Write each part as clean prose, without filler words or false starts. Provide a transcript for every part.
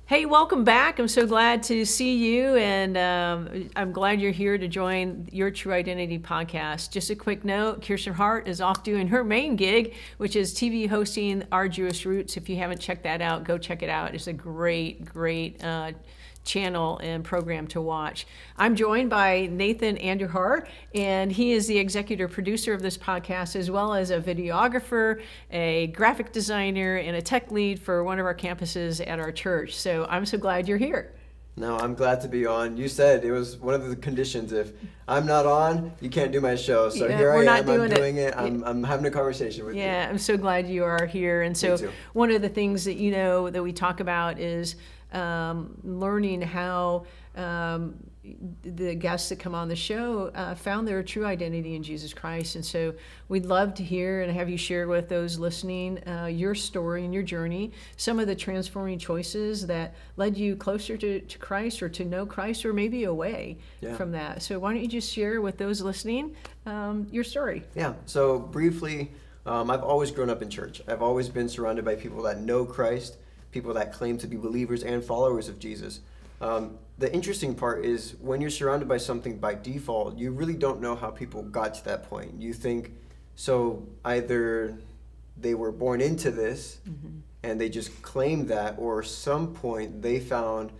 Hey, welcome back. I'm so glad to see you, and I'm glad you're here to join Your True Identity podcast. Just a quick note, Kirsten Hart is off doing her main gig, which is TV hosting Our Jewish Roots. If you haven't checked that out, go check it out. It's a great channel and program to watch. I'm joined by Nathan Anderhar, and he is the executive producer of this podcast, as well as a videographer, a graphic designer, and a tech lead for one of our campuses at our church. So I'm so glad you're here. No, I'm glad to be on. You said it was one of the conditions. If I'm not on, you can't do my show. So here I am. I'm doing it. I'm having a conversation with you. Yeah, I'm so glad you are here. And so one of the things that that we talk about is learning how the guests that come on the show found their true identity in Jesus Christ. And so we'd love to hear and have you share with those listening your story and your journey, some of the transforming choices that led you closer to Christ or to know Christ, or maybe away from that. So why don't you just share with those listening your story? Yeah, so briefly, I've always grown up in church. I've always been surrounded by people that know Christ, people that claim to be believers and followers of Jesus. The interesting part is when you're surrounded by something by default, you really don't know how people got to that point. You think, so either they were born into this and they just claimed that, or some point they found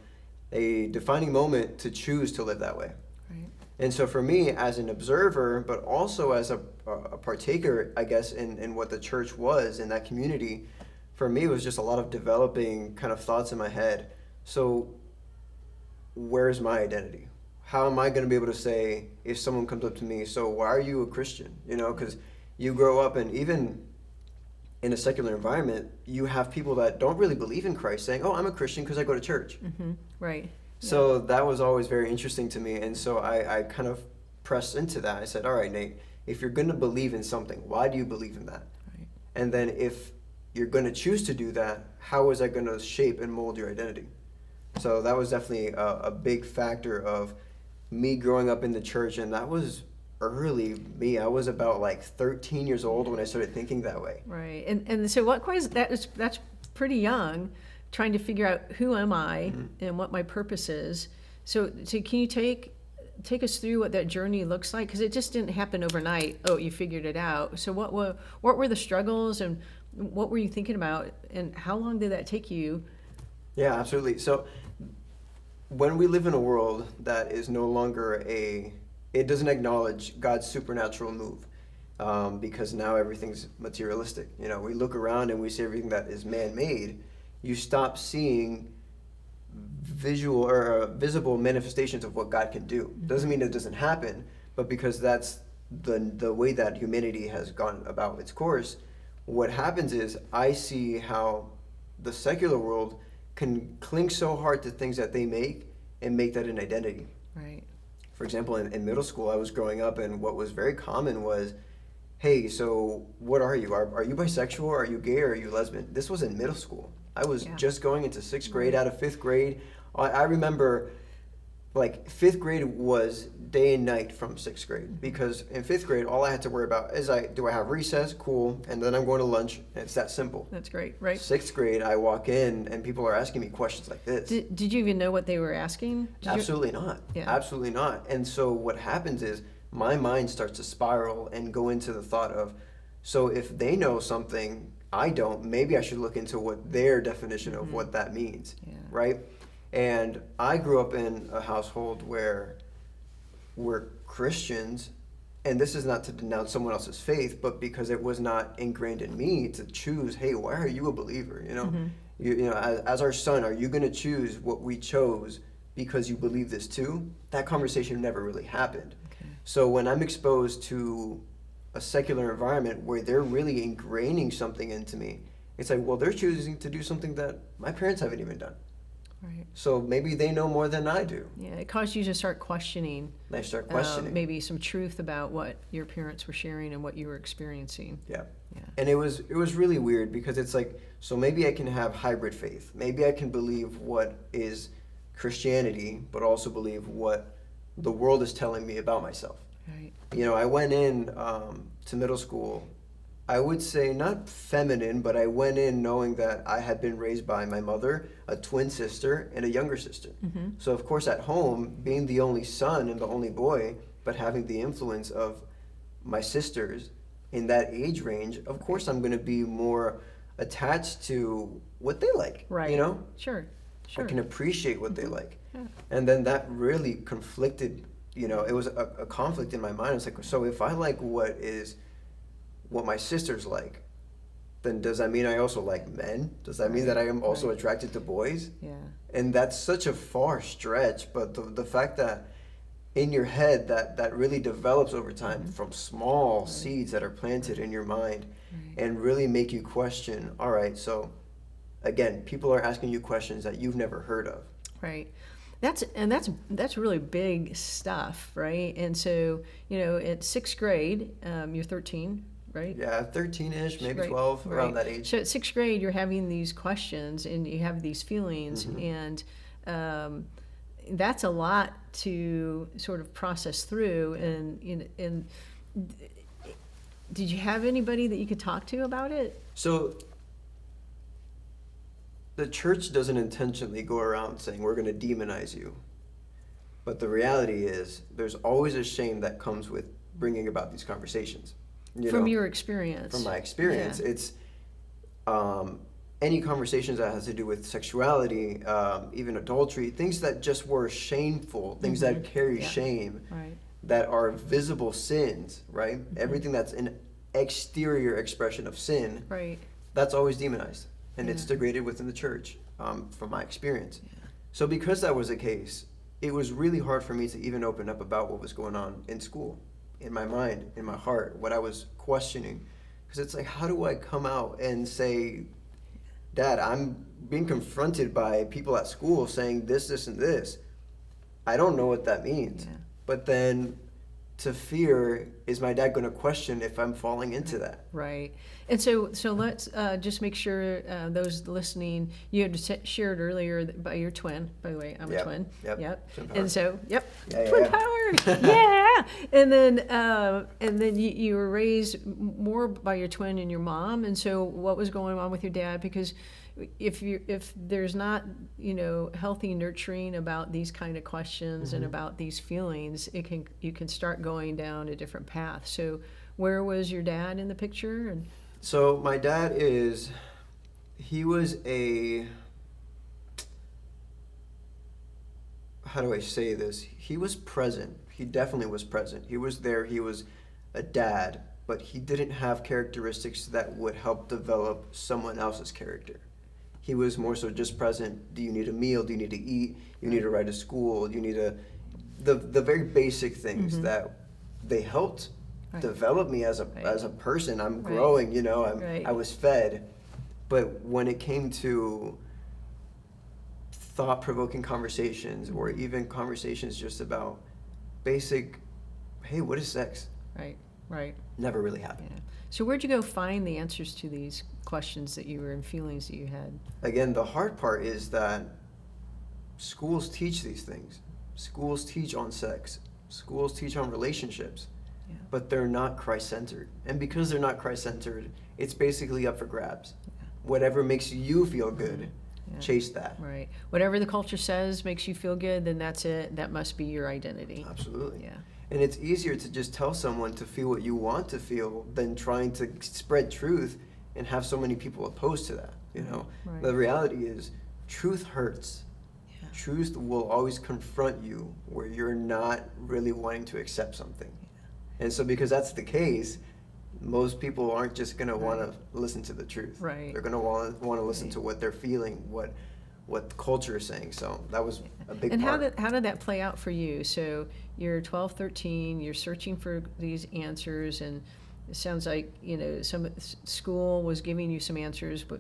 a defining moment to choose to live that way. Right. And so for me, as an observer, but also as a partaker, I guess, in what the church was in that community, for me, it was just a lot of developing kind of thoughts in my head. So where's my identity? How am I going to be able to say, if someone comes up to me, so why are you a Christian? You know, because you grow up, and even in a secular environment, you have people that don't really believe in Christ saying, oh, I'm a Christian because I go to church. Right. So that was always very interesting to me. And so I kind of pressed into that. I said, all right, Nate, if you're going to believe in something, why do you believe in that? Right. And then if you're going to choose to do that, how is that going to shape and mold your identity? So that was definitely a big factor of me growing up in the church, and that was early me. I was about like 13 years old when I started thinking that way. Right, and so that's pretty young, trying to figure out who am I and what my purpose is. So can you take us through what that journey looks like? Because it just didn't happen overnight. Oh, you figured it out. So what were the struggles, and what were you thinking about, and how long did that take you? Yeah, absolutely. So when we live in a world that is no longer it doesn't acknowledge God's supernatural move, because now everything's materialistic. You know, we look around and we see everything that is man-made. You stop seeing visual or visible manifestations of what God can do. Doesn't mean it doesn't happen, but because that's the way that humanity has gone about its course, what happens is I see how the secular world can cling so hard to things that they make and make that an identity. Right. For example, in middle school, I was growing up, and what was very common was, hey, so what are you? Are you bisexual? Are you gay? Or are you lesbian? This was in middle school. I was just going into 6th grade out of 5th grade. I remember, like, 5th grade was day and night from 6th grade, because in 5th grade, all I had to worry about is, do I have recess? Cool. And then I'm going to lunch, and it's that simple. That's great, right? 6th grade, I walk in, and people are asking me questions like this. Did you even know what they were asking? Absolutely not. Yeah. Absolutely not. And so what happens is my mind starts to spiral and go into the thought of, so if they know something I don't, maybe I should look into what their definition of what that means, right? And I grew up in a household where we're Christians, and this is not to denounce someone else's faith, but because it was not ingrained in me to choose, hey, why are you a believer? You know, you know, as our son, are you going to choose what we chose because you believe this too? That conversation never really happened. Okay. So when I'm exposed to a secular environment where they're really ingraining something into me, it's like, well, they're choosing to do something that my parents haven't even done. Right. So maybe they know more than I do. Yeah, it caused you to start questioning. I start questioning. Maybe some truth about what your parents were sharing and what you were experiencing. Yeah. And it was really weird, because it's like, so maybe I can have hybrid faith. Maybe I can believe what is Christianity, but also believe what the world is telling me about myself. Right. You know, I went in to middle school I would say not feminine, but I went in knowing that I had been raised by my mother, a twin sister, and a younger sister. So of course at home, being the only son and the only boy, but having the influence of my sisters in that age range, of course I'm going to be more attached to what they like, Right. you know? Sure. I can appreciate what they like. Yeah. And then that really conflicted, it was a conflict in my mind. It's like, so if I like what my sisters like, then does that mean I also like men? Does that mean that I am also attracted to boys? Yeah. And that's such a far stretch, but the fact that in your head that really develops over time from small seeds that are planted in your mind and really make you question, all right, so again, people are asking you questions that you've never heard of. Right. That's really big stuff, right? And so, at sixth grade, you're 13, right? Yeah, 13-ish, maybe Right, 12, around right. that age. So at sixth grade, you're having these questions and you have these feelings, and that's a lot to sort of process through. And did you have anybody that you could talk to about it? So the church doesn't intentionally go around saying we're going to demonize you. But the reality is there's always a shame that comes with bringing about these conversations. From your experience. From my experience. Yeah. It's any conversations that has to do with sexuality, even adultery, things that just were shameful, things that carry shame, Right. that are visible sins, right? Everything that's an exterior expression of sin, Right. that's always demonized. And it's degraded within the church, from my experience. So because that was the case, it was really hard for me to even open up about what was going on in school, in my mind, in my heart, what I was questioning. Because it's like, how do I come out and say, Dad, I'm being confronted by people at school saying this, and this. I don't know what that means. Yeah. But then to fear, is my dad going to question if I'm falling into that? Right. And so let's just make sure those listening, you had shared earlier by your twin, by the way, I'm a twin. Yep. Twin power. And so, Yeah, twin yeah. power. Yeah. And then you were raised more by your twin and your mom. And so what was going on with your dad? Because if there's not, healthy nurturing about these kind of questions and about these feelings, you can start going down a different path. So where was your dad in the picture? And So my dad he was how do I say this? He was present. He definitely was present. He was there. He was a dad, but he didn't have characteristics that would help develop someone else's character. He was more so just present. Do you need a meal? Do you need to eat? You need to ride to school? You need the very basic things that they helped develop me as a person. I'm growing, I was fed. But when it came to thought-provoking conversations or even conversations just about basic, hey, what is sex? Right. Never really happened. Yeah. So where'd you go find the answers to these questions that you were and feelings that you had? Again, the hard part is that schools teach these things. Schools teach on sex. Schools teach on relationships. Yeah. But they're not Christ-centered. And because they're not Christ-centered, it's basically up for grabs. Whatever makes you feel good, chase that. Right. Whatever the culture says makes you feel good, then that's it. That must be your identity. Absolutely. Yeah. And it's easier to just tell someone to feel what you want to feel than trying to spread truth and have so many people opposed to that. Right. The reality is truth hurts. Yeah. Truth will always confront you where you're not really wanting to accept something. And so because that's the case, most people aren't just going to want to listen to the truth. Right. They're going to want to listen to what they're feeling, what the culture is saying. So that was a big And part. how did that play out for you? So you're 12, 13, you're searching for these answers, and it sounds like, some school was giving you some answers, but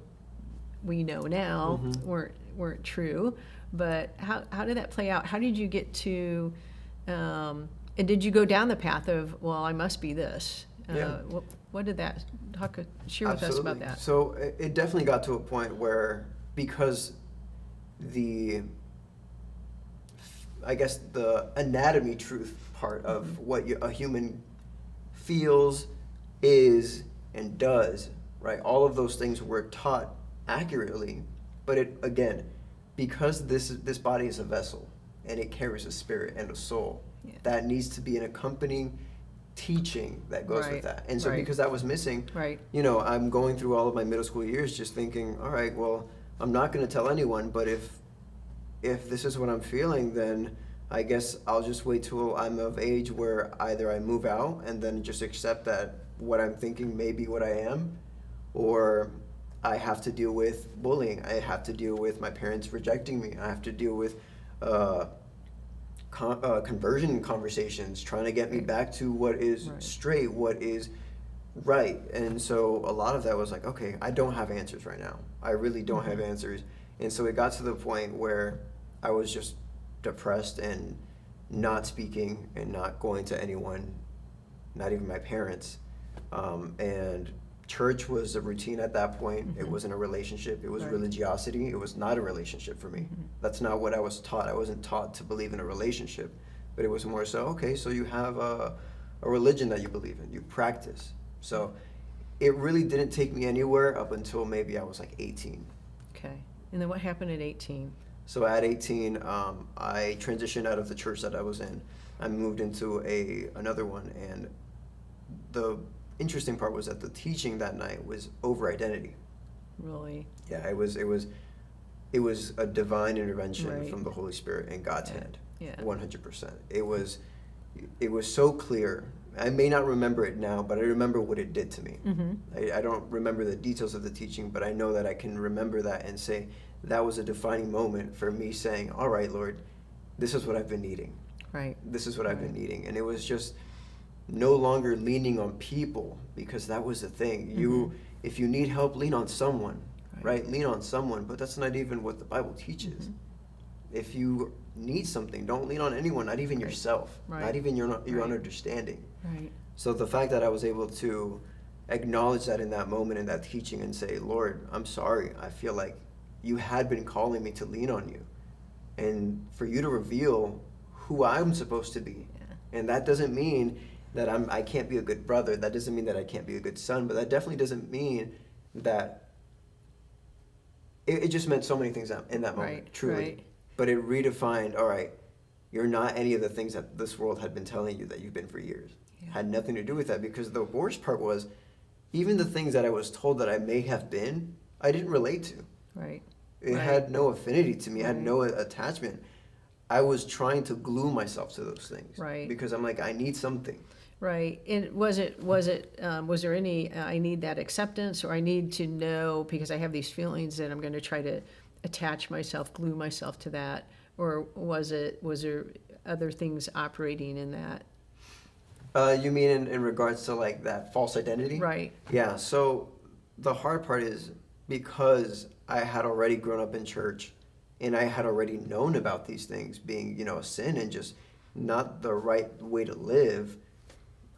we know now weren't true. But how did that play out? How did you get to, and did you go down the path of, well, I must be this? What did that, share with us about that? So it definitely got to a point where, because I guess the anatomy truth part of what a human feels, is, and does, right? All of those things were taught accurately, but it, again, because this body is a vessel and it carries a spirit and a soul, that needs to be an accompanying teaching that goes with that. And so because that was missing, you know, I'm going through all of my middle school years just thinking, all right, well, I'm not going to tell anyone, but if this is what I'm feeling, then I guess I'll just wait till I'm of age where either I move out and then just accept that what I'm thinking may be what I am, or I have to deal with bullying. I have to deal with my parents rejecting me. I have to deal with conversion conversations, trying to get me back to what is straight, what is right. And so a lot of that was like, okay, I don't have answers right now. I really don't have answers. And so it got to the point where I was just depressed and not speaking and not going to anyone, not even my parents. And church was a routine at that point. It wasn't a relationship. It was religiosity. It was not a relationship for me. That's not what I was taught. I wasn't taught to believe in a relationship, but it was more so, okay, so you have a religion that you believe in, you practice. So it really didn't take me anywhere up until maybe I was like 18. Okay. And then what happened at 18? So at 18, I transitioned out of the church that I was in. I moved into another one, and the interesting part was that the teaching that night was over identity. Really? Yeah, it was a divine intervention from the Holy Spirit in God's hand. Yeah. 100%. It was so clear. I may not remember it now, but I remember what it did to me. I don't remember the details of the teaching, but I know that I can remember that and say that was a defining moment for me saying, all right, Lord, this is what I've been needing. Right. This is what I've been needing. And it was just no longer leaning on people, because that was the thing. If you need help, lean on someone, right? Lean on someone, but that's not even what the Bible teaches. If you need something, don't lean on anyone, not even yourself, not even your own understanding. Right. So the fact that I was able to acknowledge that in that moment, in that teaching, and say, Lord, I'm sorry. I feel like you had been calling me to lean on you, and for you to reveal who I'm supposed to be. And that doesn't mean that I can't be a good brother. That doesn't mean that I can't be a good son, but that definitely doesn't mean that it just meant so many things in that moment, truly. But it redefined, all right, you're not any of the things that this world had been telling you that you've been for years. Had nothing to do with that, because the worst part was, even the things that I was told that I may have been, I didn't relate to. It had no affinity to me. It had no attachment. I was trying to glue myself to those things. Because I'm like, I need something. Right. And was there any, I need that acceptance, or I need to know because I have these feelings that I'm going to try to attach myself, glue myself to that? Or was there other things operating in that? You mean in regards to like that false identity? Right. Yeah. So the hard part is, because I had already grown up in church and I had already known about these things being, a sin and just not the right way to live,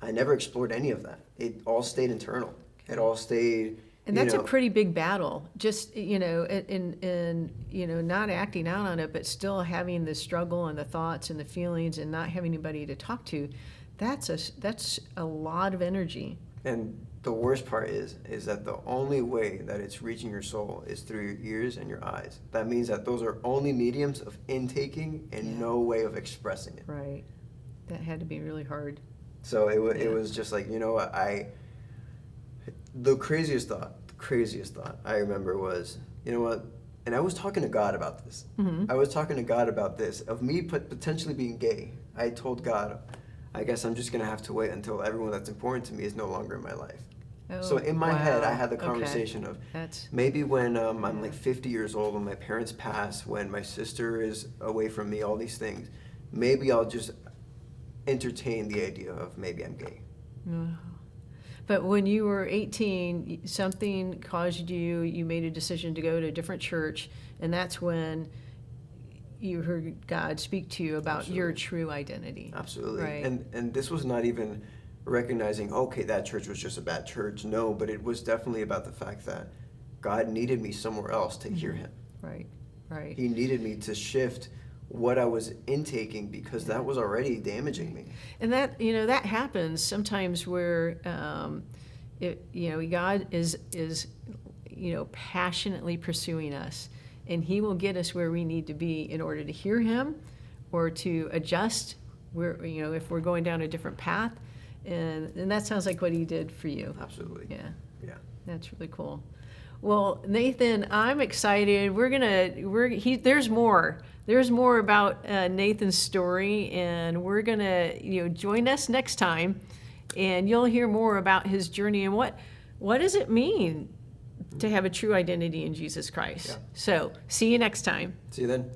I never explored any of that. It all stayed internal. It all stayed. And that's a pretty big battle. Just in not acting out on it, but still having the struggle and the thoughts and the feelings and not having anybody to talk to. That's a lot of energy. And the worst part is that the only way that it's reaching your soul is through your ears and your eyes. That means that those are only mediums of intaking and no way of expressing it. Right. That had to be really hard. So it was just like, the craziest thought I remember was, and I was talking to God about this. I was talking to God about this, of me potentially being gay. I told God, I guess I'm just going to have to wait until everyone that's important to me is no longer in my life. Oh, so in my head, I had the conversation of maybe when I'm like 50 years old, when my parents pass, when my sister is away from me, all these things, maybe I'll just entertain the idea of maybe I'm gay. But when you were 18, something caused you made a decision to go to a different church, and that's when you heard God speak to you about your true identity. Absolutely. Right. And this was not even recognizing, okay, that church was just a bad church. No, but it was definitely about the fact that God needed me somewhere else to hear him. Right. He needed me to shift what I was intaking, because that was already damaging me. And that happens sometimes where God is passionately pursuing us, and He will get us where we need to be in order to hear Him, or to adjust if we're going down a different path, and that sounds like what He did for you. Absolutely. Yeah, that's really cool. Well, Nathan, I'm excited. There's more about Nathan's story, and we're gonna join us next time, and you'll hear more about his journey and what does it mean to have a true identity in Jesus Christ. Yeah. So, see you next time. See you then.